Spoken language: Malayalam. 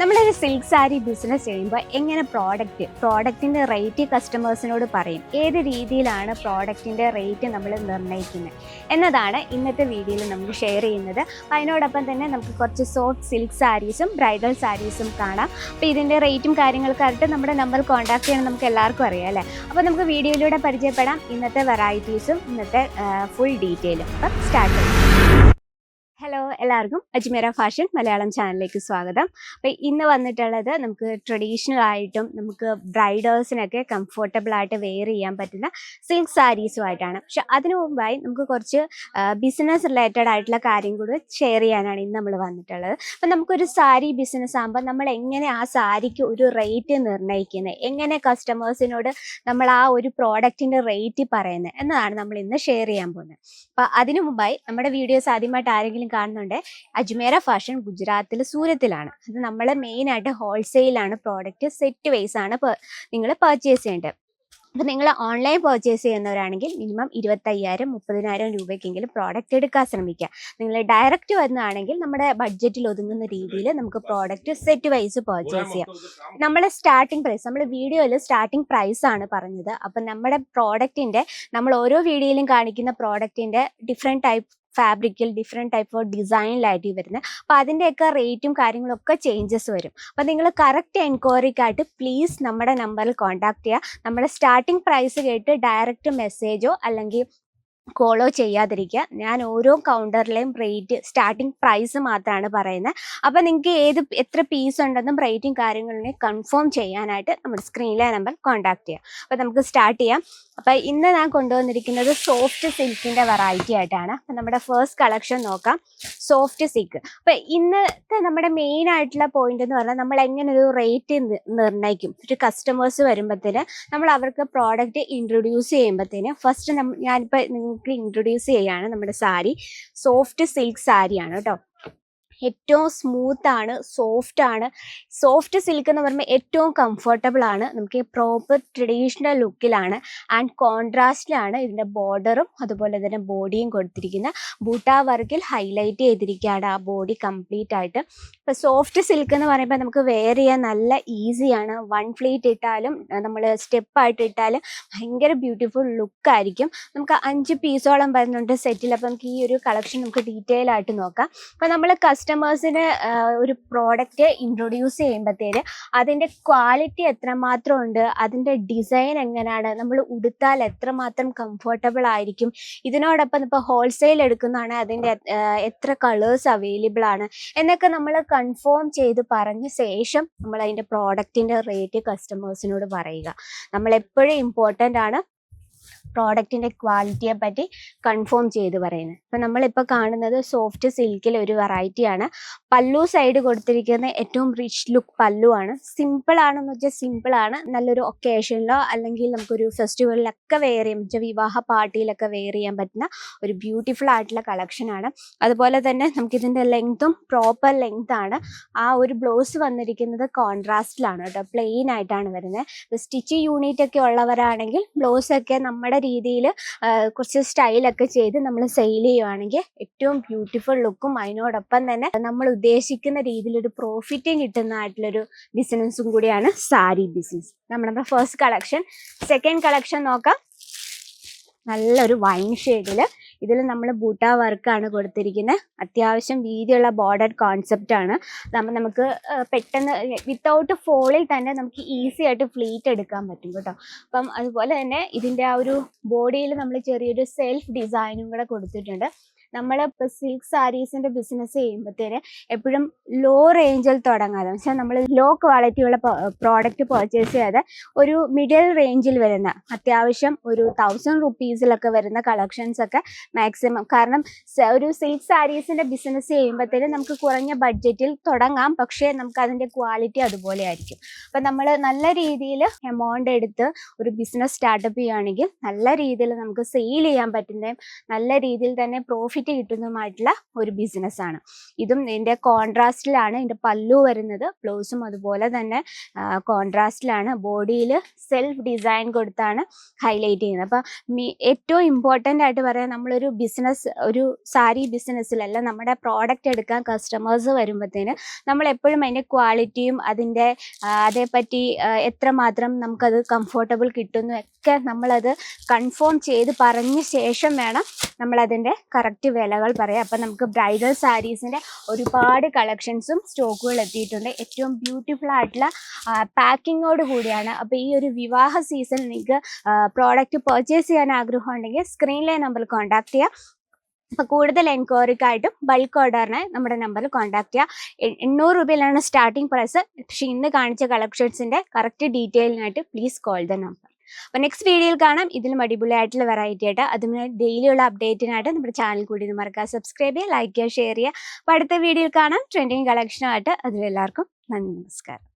നമ്മളൊരു സിൽക്ക് സാരി ബിസിനസ് ചെയ്യുമ്പോൾ എങ്ങനെ പ്രോഡക്റ്റിൻ്റെ റേറ്റ് കസ്റ്റമേഴ്സിനോട് പറയും, ഏത് രീതിയിലാണ് പ്രോഡക്റ്റിൻ്റെ റേറ്റ് നമ്മൾ നിർണ്ണയിക്കുന്നത് എന്നതാണ് ഇന്നത്തെ വീഡിയോയിൽ നമുക്ക് ഷെയർ ചെയ്യുന്നത്. അതിനോടൊപ്പം തന്നെ നമുക്ക് കുറച്ച് സോഫ്റ്റ് സിൽക്ക് സാരീസും ബ്രൈഡൽ സാരീസും കാണാം. അപ്പോൾ ഇതിൻ്റെ റേറ്റും കാര്യങ്ങൾക്കായിട്ട് നമ്മുടെ നമ്പർ കോൺടാക്ട് ചെയ്യണം, നമുക്ക് എല്ലാവർക്കും അറിയാം അല്ലേ. അപ്പോൾ നമുക്ക് വീഡിയോയിലൂടെ പരിചയപ്പെടാം ഇന്നത്തെ വെറൈറ്റീസും ഇന്നത്തെ ഫുൾ ഡീറ്റെയിലും. അപ്പം സ്റ്റാർട്ട് ചെയ്യാം. ഹലോ, എല്ലാവർക്കും അജ്മീറ ഫാഷൻ മലയാളം ചാനലിലേക്ക് സ്വാഗതം. അപ്പോൾ ഇന്ന് വന്നിട്ടുള്ളത് നമുക്ക് ട്രഡീഷണൽ ആയിട്ടും നമുക്ക് ബ്രൈഡേഴ്സിനൊക്കെ കംഫർട്ടബിൾ ആയിട്ട് വെയർ ചെയ്യാൻ പറ്റുന്ന സിൽക്ക് സാരീസുമായിട്ടാണ്. പക്ഷെ അതിനു മുമ്പായി നമുക്ക് കുറച്ച് ബിസിനസ് റിലേറ്റഡ് ആയിട്ടുള്ള കാര്യം കൂടി ഷെയർ ചെയ്യാനാണ് ഇന്ന് നമ്മൾ വന്നിട്ടുള്ളത്. അപ്പം നമുക്കൊരു സാരി ബിസിനസ് ആകുമ്പോൾ നമ്മൾ എങ്ങനെ ആ സാരിക്ക് ഒരു റേറ്റ് നിർണ്ണയിക്കുന്നത്, എങ്ങനെ കസ്റ്റമേഴ്സിനോട് നമ്മൾ ആ ഒരു പ്രോഡക്റ്റിൻ്റെ റേറ്റ് പറയുന്നത് എന്നതാണ് നമ്മൾ ഇന്ന് ഷെയർ ചെയ്യാൻ പോകുന്നത്. അപ്പോൾ അതിനു മുമ്പായി നമ്മുടെ വീഡിയോസ് ആദ്യമായിട്ട് ആരെങ്കിലും കാണുന്നുണ്ട്, അജ്മീറ ഫാഷൻ ഗുജറാത്തിൽ സൂരത്തിലാണ്. അത് നമ്മൾ മെയിനായിട്ട് ഹോൾസെയിലാണ്, പ്രോഡക്റ്റ് സെറ്റ് വൈസ് ആണ് നിങ്ങൾ പർച്ചേസ് ചെയ്യേണ്ടത്. അപ്പോൾ നിങ്ങൾ ഓൺലൈൻ പർച്ചേസ് ചെയ്യുന്നവരാണെങ്കിൽ മിനിമം 25,000-30,000 രൂപയ്ക്കെങ്കിലും പ്രോഡക്റ്റ് എടുക്കാൻ ശ്രമിക്കുക. നിങ്ങൾ ഡയറക്റ്റ് വരുന്നതാണെങ്കിൽ നമ്മുടെ ബഡ്ജറ്റിൽ ഒതുങ്ങുന്ന രീതിയിൽ നമുക്ക് പ്രോഡക്റ്റ് സെറ്റ് വൈസ് പർച്ചേസ് ചെയ്യാം. നമ്മുടെ സ്റ്റാർട്ടിംഗ് പ്രൈസ്, നമ്മൾ വീഡിയോയിൽ സ്റ്റാർട്ടിംഗ് പ്രൈസ് ആണ് പറഞ്ഞത്. അപ്പം നമ്മുടെ പ്രോഡക്റ്റിൻ്റെ, നമ്മൾ ഓരോ വീഡിയോയിലും കാണിക്കുന്ന പ്രോഡക്റ്റിൻ്റെ ഡിഫറെൻറ്റ് ടൈപ്പ് ഫാബ്രിക്കിൽ ഡിഫറെൻറ്റ് ടൈപ്പ് ഓഫ് ഡിസൈനിലായിട്ട് വരുന്നത്. അപ്പോൾ അതിൻ്റെയൊക്കെ റേറ്റും കാര്യങ്ങളൊക്കെ ചേഞ്ചസ് വരും. അപ്പോൾ നിങ്ങൾ കറക്റ്റ് എൻക്വയറിക്കായിട്ട് പ്ലീസ് നമ്മുടെ നമ്പറിൽ കോൺടാക്ട് ചെയ്യുക. നമ്മുടെ സ്റ്റാർട്ടിംഗ് പ്രൈസ് കേട്ട് ഡയറക്റ്റ് മെസ്സേജോ അല്ലെങ്കിൽ കോളോ ചെയ്യാതിരിക്കുക. ഞാൻ ഓരോ കൗണ്ടറിലെയും റേറ്റ് സ്റ്റാർട്ടിംഗ് പ്രൈസ് മാത്രമാണ് പറയുന്നത്. അപ്പോൾ നിങ്ങൾക്ക് എത്ര പീസ് ഉണ്ടെന്നും റേറ്റും കാര്യങ്ങളും കൺഫേം ചെയ്യാനായിട്ട് നമ്മുടെ സ്ക്രീനിലെ നമ്പർ കോൺടാക്ട് ചെയ്യാം. അപ്പോൾ നമുക്ക് സ്റ്റാർട്ട് ചെയ്യാം. അപ്പോൾ ഇന്ന് ഞാൻ കൊണ്ടുവന്നിരിക്കുന്നത് സോഫ്റ്റ് സിൽക്കിൻ്റെ വെറൈറ്റി ആയിട്ടാണ്. അപ്പോൾ നമ്മുടെ ഫസ്റ്റ് കളക്ഷൻ നോക്കാം, സോഫ്റ്റ് സിൽക്ക്. അപ്പോൾ ഇന്നത്തെ നമ്മുടെ മെയിൻ ആയിട്ടുള്ള പോയിന്റ് എന്ന് പറഞ്ഞാൽ നമ്മൾ എങ്ങനെ ഒരു റേറ്റ് നിർണ്ണയിക്കും. ഒരു കസ്റ്റമേഴ്സ് വരുമ്പോഴത്തേന് നമ്മൾ അവർക്ക് പ്രോഡക്റ്റ് ഇൻട്രൊഡ്യൂസ് ചെയ്യുമ്പോഴത്തേന് ഫസ്റ്റ് ഞാനിപ്പോൾ നിങ്ങൾക്ക് ഇൻട്രൊഡ്യൂസ് ചെയ്യാണ് നമ്മുടെ സാരി. സോഫ്റ്റ് സിൽക്ക് സാരിയാണ് കേട്ടോ. ഏറ്റവും സ്മൂത്ത് ആണ്, സോഫ്റ്റ് ആണ്. സോഫ്റ്റ് സിൽക്ക് എന്ന് പറയുമ്പോൾ ഏറ്റവും കംഫർട്ടബിൾ ആണ്, നമുക്ക് പ്രോപ്പർ ട്രഡീഷണൽ ലുക്കിലാണ് ആൻഡ് കോൺട്രാസ്റ്റിലാണ് ഇതിൻ്റെ ബോർഡറും അതുപോലെ തന്നെ ബോഡിയും കൊടുത്തിരിക്കുന്നത്. ബൂട്ട വർക്കിൽ ഹൈലൈറ്റ് ചെയ്തിരിക്കുകയാണ് ആ ബോഡി കംപ്ലീറ്റ് ആയിട്ട്. ഇപ്പോൾ സോഫ്റ്റ് സിൽക്ക് എന്ന് പറയുമ്പോൾ നമുക്ക് വെയർ ചെയ്യാൻ നല്ല ഈസിയാണ്. വൺ ഫ്ലീറ്റ് ഇട്ടാലും നമ്മൾ സ്റ്റെപ്പായിട്ട് ഇട്ടാലും ഭയങ്കര ബ്യൂട്ടിഫുൾ ലുക്കായിരിക്കും. നമുക്ക് 5 പീസോളം വരുന്നുണ്ട് സെറ്റിൽ. അപ്പോൾ നമുക്ക് ഈ ഒരു കളക്ഷൻ നമുക്ക് ഡീറ്റെയിൽ ആയിട്ട് നോക്കാം. അപ്പോൾ നമ്മൾ കസ്റ്റമേഴ്സിന് ഒരു പ്രോഡക്റ്റ് ഇൻട്രൊഡ്യൂസ് ചെയ്യുമ്പോഴത്തേന് അതിൻ്റെ ക്വാളിറ്റി എത്രമാത്രം ഉണ്ട്, അതിൻ്റെ ഡിസൈൻ എങ്ങനെയാണ്, നമ്മൾ ഉടുത്താൽ എത്രമാത്രം കംഫർട്ടബിൾ ആയിരിക്കും, ഇതിനോടൊപ്പം ഇപ്പോൾ ഹോൾസെയിൽ എടുക്കുന്നതാണ് അതിൻ്റെ എത്ര കളേഴ്സ് അവൈലബിൾ ആണ് എന്നൊക്കെ നമ്മൾ കൺഫേം ചെയ്ത് പറഞ്ഞ ശേഷം നമ്മൾ അതിൻ്റെ പ്രോഡക്റ്റിൻ്റെ റേറ്റ് കസ്റ്റമേഴ്സിനോട് പറയുക. നമ്മളെപ്പോഴും ഇമ്പോർട്ടൻ്റ് ആണ് പ്രോഡക്റ്റിൻ്റെ ക്വാളിറ്റിയെ പറ്റി കൺഫേം ചെയ്ത് പറയുന്നത്. ഇപ്പം നമ്മളിപ്പോൾ കാണുന്നത് സോഫ്റ്റ് സിൽക്കിൽ ഒരു വെറൈറ്റിയാണ്. പല്ലു സൈഡ് കൊടുത്തിരിക്കുന്ന ഏറ്റവും റിച്ച് ലുക്ക് പല്ലു ആണ്. സിമ്പിളാണെന്ന് വെച്ചാൽ സിമ്പിളാണ്. നല്ലൊരു ഒക്കേഷനിലോ അല്ലെങ്കിൽ നമുക്കൊരു ഫെസ്റ്റിവലിലൊക്കെ വെയർ ചെയ്യാൻ പറ്റും, വിവാഹ പാർട്ടിയിലൊക്കെ വെയർ ചെയ്യാൻ പറ്റുന്ന ഒരു ബ്യൂട്ടിഫുൾ ആയിട്ടുള്ള കളക്ഷനാണ്. അതുപോലെ തന്നെ നമുക്കിതിൻ്റെ ലെങ്ത്തും പ്രോപ്പർ ലെങ്ത് ആണ്. ആ ഒരു ബ്ലൗസ് വന്നിരിക്കുന്നത് കോൺട്രാസ്റ്റിലാണ് കേട്ടോ, പ്ലെയിൻ ആയിട്ടാണ് വരുന്നത്. സ്റ്റിച്ച് യൂണിറ്റ് ഒക്കെ ഉള്ളവരാണെങ്കിൽ ബ്ലൗസൊക്കെ നമ്മുടെ രീതിയിൽ കുറച്ച് സ്റ്റൈലൊക്കെ ചെയ്ത് നമ്മൾ സെയിൽ ചെയ്യുവാണെങ്കിൽ ഏറ്റവും ബ്യൂട്ടിഫുൾ ലുക്കും അതിനോടൊപ്പം തന്നെ നമ്മൾ ഉദ്ദേശിക്കുന്ന രീതിയിൽ ഒരു പ്രോഫിറ്റും കിട്ടുന്നതായിട്ടുള്ളൊരു ബിസിനസ്സും കൂടിയാണ് സാരി ബിസിനസ്. നമ്മുടെ ഫസ്റ്റ് കളക്ഷൻ. സെക്കൻഡ് കളക്ഷൻ നോക്കാം. നല്ലൊരു വൈൻ ഷെയ്ഡിൽ ഇതിൽ നമ്മൾ ബൂട്ട വർക്കാണ് കൊടുത്തിരിക്കുന്നത്. അത്യാവശ്യം വീതിയുള്ള ബോർഡർ കോൺസെപ്റ്റ് ആണ്. നമുക്ക് പെട്ടെന്ന് വിത്തൗട്ട് ഫോളിൽ തന്നെ നമുക്ക് ഈസി ആയിട്ട് ഫ്ലീറ്റ് എടുക്കാൻ പറ്റും കേട്ടോ. അപ്പം അതുപോലെ തന്നെ ഇതിൻ്റെ ആ ഒരു ബോഡിയിൽ നമ്മൾ ചെറിയൊരു സെൽഫ് ഡിസൈനും കൂടെ കൊടുത്തിട്ടുണ്ട്. നമ്മൾ ഇപ്പോൾ സിൽക്ക് സാരീസിൻ്റെ ബിസിനസ് ചെയ്യുമ്പോഴത്തേന് എപ്പോഴും ലോ റേഞ്ചിൽ തുടങ്ങാതെ, വെച്ചാൽ നമ്മൾ ലോ ക്വാളിറ്റിയുള്ള പ്രോഡക്റ്റ് പർച്ചേസ് ചെയ്യാതെ ഒരു മിഡിൽ റേഞ്ചിൽ വരുന്ന അത്യാവശ്യം ഒരു 1000 റുപ്പീസിലൊക്കെ വരുന്ന കളക്ഷൻസ് ഒക്കെ മാക്സിമം. കാരണം ഒരു സിൽക്ക് സാരീസിൻ്റെ ബിസിനസ് ചെയ്യുമ്പോഴത്തേന് നമുക്ക് കുറഞ്ഞ ബഡ്ജറ്റിൽ തുടങ്ങാം, പക്ഷേ നമുക്ക് അതിൻ്റെ ക്വാളിറ്റി അതുപോലെ ആയിരിക്കും. അപ്പം നമ്മൾ നല്ല രീതിയിൽ എമൗണ്ട് എടുത്ത് ഒരു ബിസിനസ് സ്റ്റാർട്ടപ്പ് ചെയ്യുകയാണെങ്കിൽ നല്ല രീതിയിൽ നമുക്ക് സെയിൽ ചെയ്യാൻ പറ്റുന്നതും നല്ല രീതിയിൽ തന്നെ പ്രോഫിറ്റ് പ്രോഫിറ്റ് കിട്ടുന്നതുമായിട്ടുള്ള ഒരു ബിസിനസ്സാണ്. ഇതും ഇതിൻ്റെ കോൺട്രാസ്റ്റിലാണ് ഇതിൻ്റെ പല്ലു വരുന്നത്. ബ്ലൗസും അതുപോലെ തന്നെ കോൺട്രാസ്റ്റിലാണ്. ബോഡിയിൽ സെൽഫ് ഡിസൈൻ കൊടുത്താണ് ഹൈലൈറ്റ് ചെയ്യുന്നത്. അപ്പം ഏറ്റവും ഇമ്പോർട്ടൻ്റ് ആയിട്ട് പറയാം, നമ്മളൊരു ബിസിനസ്, ഒരു സാരി ബിസിനസ്സിലല്ല, നമ്മുടെ പ്രോഡക്റ്റ് എടുക്കാൻ കസ്റ്റമേഴ്സ് വരുമ്പോഴത്തേന് നമ്മൾ എപ്പോഴും അതിൻ്റെ ക്വാളിറ്റിയും അതിൻ്റെ അതേപ്പറ്റി എത്രമാത്രം നമുക്കത് കംഫർട്ടബിൾ കിട്ടുന്നു ഒക്കെ നമ്മളത് കൺഫേം ചെയ്ത് പറഞ്ഞ ശേഷം വേണം നമ്മളതിൻ്റെ കറക്റ്റ് വിലകൾ പറയാം. അപ്പം നമുക്ക് ബ്രൈഡൽ സാരീസിൻ്റെ ഒരുപാട് കളക്ഷൻസും സ്റ്റോക്കുകൾ എത്തിയിട്ടുണ്ട്. ഏറ്റവും ബ്യൂട്ടിഫുൾ ആയിട്ടുള്ള പാക്കിങ്ങോട് കൂടിയാണ്. അപ്പോൾ ഈ ഒരു വിവാഹ സീസൺ നിങ്ങൾക്ക് പ്രോഡക്റ്റ് പർച്ചേസ് ചെയ്യാൻ ആഗ്രഹം ഉണ്ടെങ്കിൽ സ്ക്രീനിലെ നമ്പറിൽ കോൺടാക്ട് ചെയ്യുക. അപ്പോൾ കൂടുതൽ എൻക്വയറിക്കായിട്ടും ബൾക്ക് ഓർഡറിനായി നമ്മുടെ നമ്പറിൽ കോൺടാക്ട് ചെയ്യുക. 800 രൂപയിലാണ് സ്റ്റാർട്ടിംഗ് പ്രൈസ്. പക്ഷേ ഇന്ന് കാണിച്ച കളക്ഷൻസിൻ്റെ കറക്റ്റ് ഡീറ്റെയിലിനായിട്ട് പ്ലീസ് കോൾ ദ നമ്പർ. അപ്പോൾ നെക്സ്റ്റ് വീഡിയോയിൽ കാണാം ഇതിലും അടിപൊളിയായിട്ടുള്ള വെറൈറ്റി ആയിട്ട്. അതിന് ഡെയിലിയുള്ള അപ്ഡേറ്റിനായിട്ട് നമ്മുടെ ചാനൽ കൂടി ഒന്ന് മറക്കുക, സബ്സ്ക്രൈബ് ചെയ്യുക, ലൈക്ക് ചെയ്യുക, ഷെയർ ചെയ്യുക. അപ്പോൾ അടുത്ത വീഡിയോയിൽ കാണാം ട്രെൻഡിങ് കളക്ഷനുമായിട്ട്. അതിലെല്ലാവർക്കും നന്ദി, നമസ്കാരം.